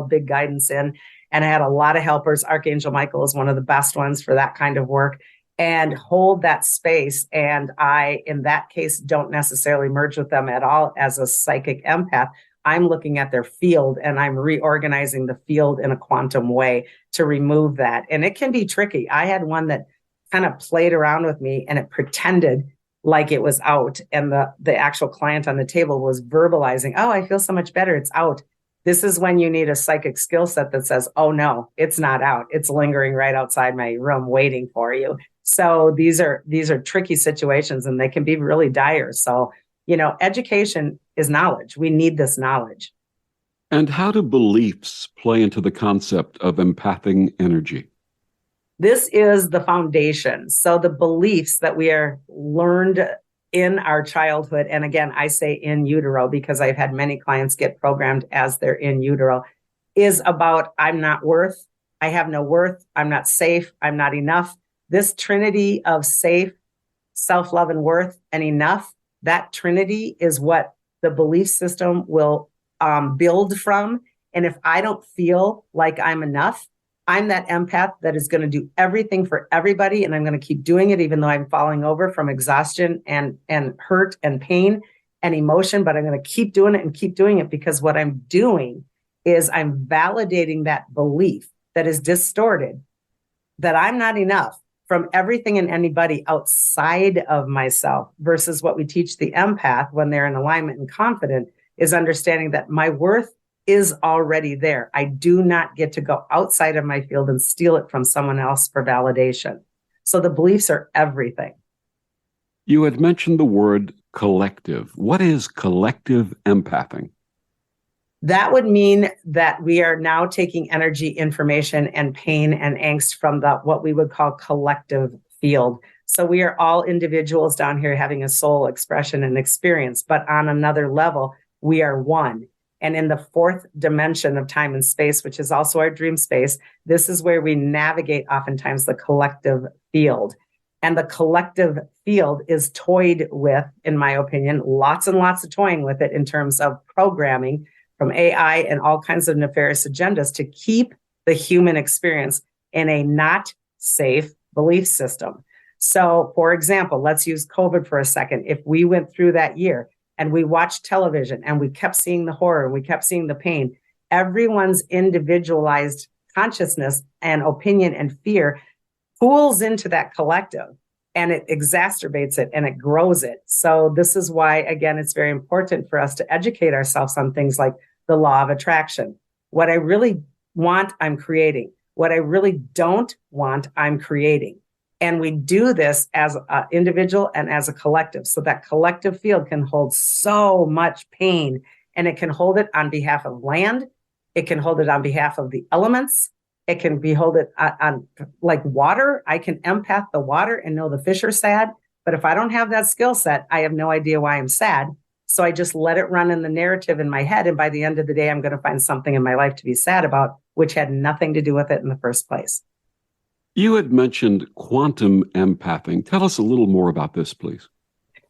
big guidance in. And I had a lot of helpers. Archangel Michael is one of the best ones for that kind of work, and hold that space. And I, in that case, don't necessarily merge with them at all as a psychic empath. I'm looking at their field and I'm reorganizing the field in a quantum way to remove that. And it can be tricky. I had one that kind of played around with me and it pretended like it was out. And the actual client on the table was verbalizing, oh, I feel so much better. It's out. This is when you need a psychic skill set that says, oh, no, it's not out. It's lingering right outside my room waiting for you. So these are tricky situations and they can be really dire. So, education is knowledge. We need this knowledge. And how do beliefs play into the concept of empathing energy? This is the foundation. So the beliefs that we are learned in our childhood, and again, I say in utero because I've had many clients get programmed as they're in utero, is about I'm not worth, I have no worth, I'm not safe, I'm not enough. This trinity of safe, self-love, and worth and enough, that trinity is what the belief system will build from. And if I don't feel like I'm enough, I'm that empath that is going to do everything for everybody. And I'm going to keep doing it, even though I'm falling over from exhaustion and hurt and pain and emotion. But I'm going to keep doing it and keep doing it, because what I'm doing is I'm validating that belief that is distorted, that I'm not enough from everything and anybody outside of myself, versus what we teach the empath when they're in alignment and confident is understanding that my worth is already there. I do not get to go outside of my field and steal it from someone else for validation. So the beliefs are everything. You had mentioned the word collective. What is collective empathing? That would mean that we are now taking energy, information, and pain and angst from what we would call collective field. So we are all individuals down here having a soul expression and experience, but on another level, we are one. And in the 4th dimension of time and space, which is also our dream space, this is where we navigate oftentimes the collective field. And the collective field is toyed with, in my opinion, lots and lots of toying with it in terms of programming from AI and all kinds of nefarious agendas to keep the human experience in a not safe belief system. So, for example, let's use COVID for a second. If we went through that year and we watched television and we kept seeing the horror, we kept seeing the pain, everyone's individualized consciousness and opinion and fear pools into that collective, and it exacerbates it and it grows it. So this is why, again, it's very important for us to educate ourselves on things like the law of attraction. What I really want, I'm creating. What I really don't want, I'm creating. And we do this as an individual and as a collective. So that collective field can hold so much pain, and it can hold it on behalf of land. It can hold it on behalf of the elements. It can be hold it on like water. I can empath the water and know the fish are sad. But if I don't have that skill set, I have no idea why I'm sad. So I just let it run in the narrative in my head. And by the end of the day, I'm going to find something in my life to be sad about, which had nothing to do with it in the first place. You had mentioned quantum empathing. Tell us a little more about this, please.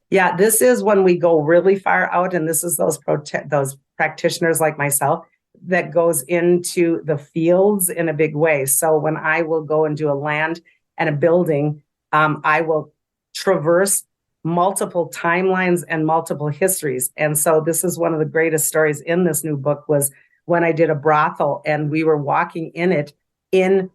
Yeah, this is when we go really far out, and this is those practitioners like myself that goes into the fields in a big way. So when I will go and do a land and a building, I will traverse multiple timelines and multiple histories. And so this is one of the greatest stories in this new book was when I did a brothel and we were walking in it in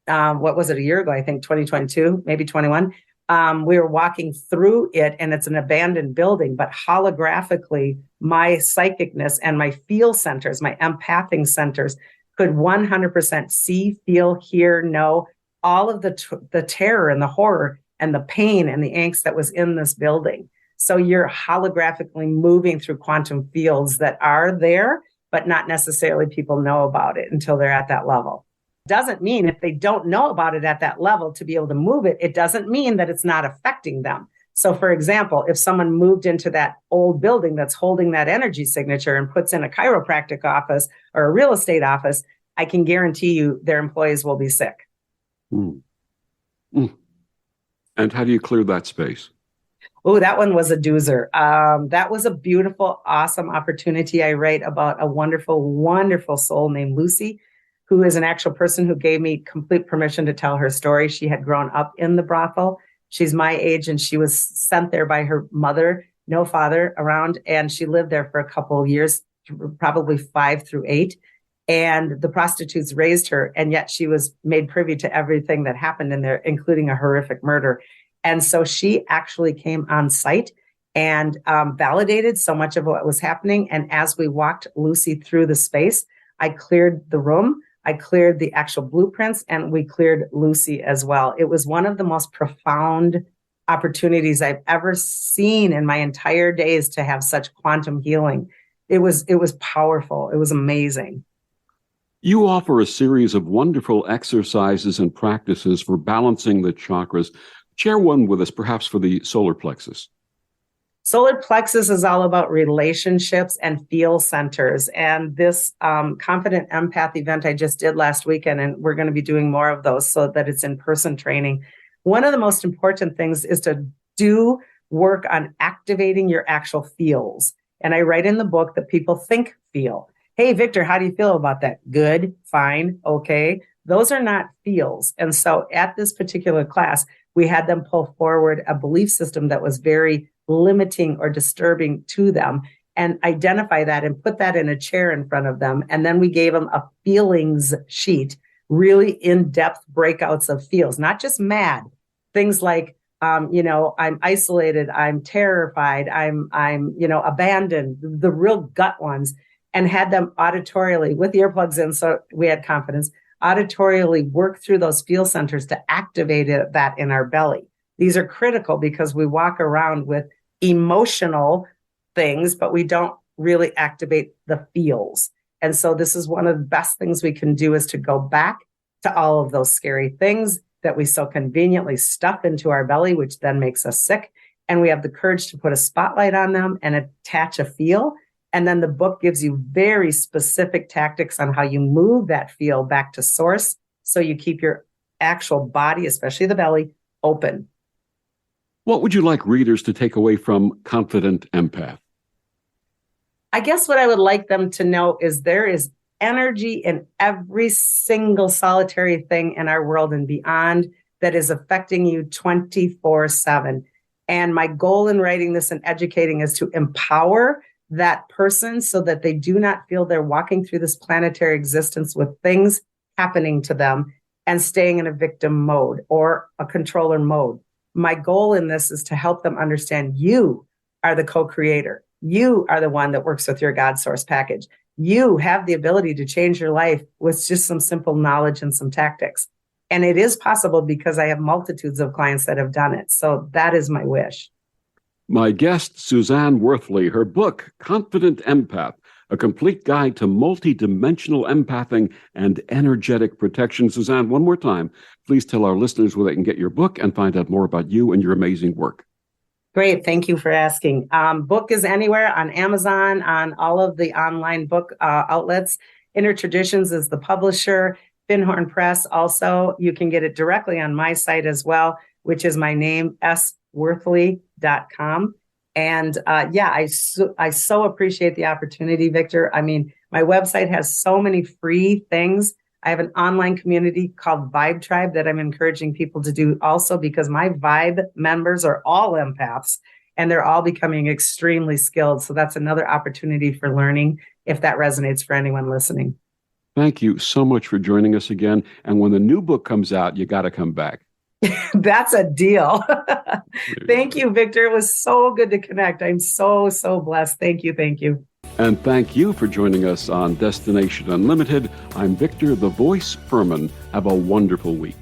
what was it, a year ago, I think 2022, maybe 21. We were walking through it and it's an abandoned building, but holographically, my psychicness and my feel centers, my empathing centers could 100% see, feel, hear, know all of the terror and the horror and the pain and the angst that was in this building. So you're holographically moving through quantum fields that are there, but not necessarily people know about it until they're at that level. Doesn't mean if they don't know about it at that level to be able to move it, it doesn't mean that it's not affecting them. So for example, if someone moved into that old building that's holding that energy signature and puts in a chiropractic office or a real estate office, I can guarantee you their employees will be sick. Mm. Mm. And how do you clear that space? Oh, that one was a doozer. That was a beautiful, awesome opportunity. I write about a wonderful, wonderful soul named Lucy, who is an actual person who gave me complete permission to tell her story. She had grown up in the brothel. She's my age, and she was sent there by her mother, no father around, and she lived there for a couple of years, probably 5 through 8. And the prostitutes raised her, and yet she was made privy to everything that happened in there, including a horrific murder. And so she actually came on site and validated so much of what was happening. And as we walked Lucy through the space, I cleared the room. I cleared the actual blueprints, and we cleared Lucy as well. It was one of the most profound opportunities I've ever seen in my entire days to have such quantum healing. It was powerful. It was amazing. You offer a series of wonderful exercises and practices for balancing the chakras. Share one with us, perhaps for the solar plexus. Solar plexus is all about relationships and feel centers. And this Confident Empath event I just did last weekend, and we're going to be doing more of those so that it's in-person training. One of the most important things is to do work on activating your actual feels. And I write in the book that people think feel. Hey, Victor, how do you feel about that? Good, fine, okay. Those are not feels. And so at this particular class, we had them pull forward a belief system that was very limiting or disturbing to them and identify that and put that in a chair in front of them. And then we gave them a feelings sheet, really in-depth breakouts of feels, not just mad, things like, I'm isolated, I'm terrified, I'm abandoned, the real gut ones, and had them auditorially with earplugs in. So we had confidence, auditorially work through those feel centers to activate that in our belly. These are critical because we walk around with emotional things, but we don't really activate the feels. And so this is one of the best things we can do is to go back to all of those scary things that we so conveniently stuff into our belly, which then makes us sick. And we have the courage to put a spotlight on them and attach a feel. And then the book gives you very specific tactics on how you move that feel back to source. So you keep your actual body, especially the belly, open. What would you like readers to take away from Confident Empath? I guess what I would like them to know is there is energy in every single solitary thing in our world and beyond that is affecting you 24/7. And my goal in writing this and educating is to empower that person so that they do not feel they're walking through this planetary existence with things happening to them and staying in a victim mode or a controller mode. My goal in this is to help them understand you are the co-creator. You are the one that works with your God source package. You have the ability to change your life with just some simple knowledge and some tactics. And it is possible because I have multitudes of clients that have done it. So that is my wish. My guest, Suzanne Worthley, her book, Confident Empath, a complete guide to multidimensional empathing and energetic protection. Suzanne, one more time, please tell our listeners where they can get your book and find out more about you and your amazing work. Great. Thank you for asking. Book is anywhere on Amazon, on all of the online book outlets. Inner Traditions is the publisher. Finhorn Press also. You can get it directly on my site as well, which is my name, sworthley.com. And I so appreciate the opportunity, Victor. I mean, my website has so many free things. I have an online community called Vibe Tribe that I'm encouraging people to do also, because my Vibe members are all empaths and they're all becoming extremely skilled. So that's another opportunity for learning if that resonates for anyone listening. Thank you so much for joining us again. And when the new book comes out, you got to come back. That's a deal. Thank you, Victor. It was so good to connect. I'm so blessed. Thank you. Thank you. And thank you for joining us on Destination Unlimited. I'm Victor, the Voice Fuhrman. Have a wonderful week.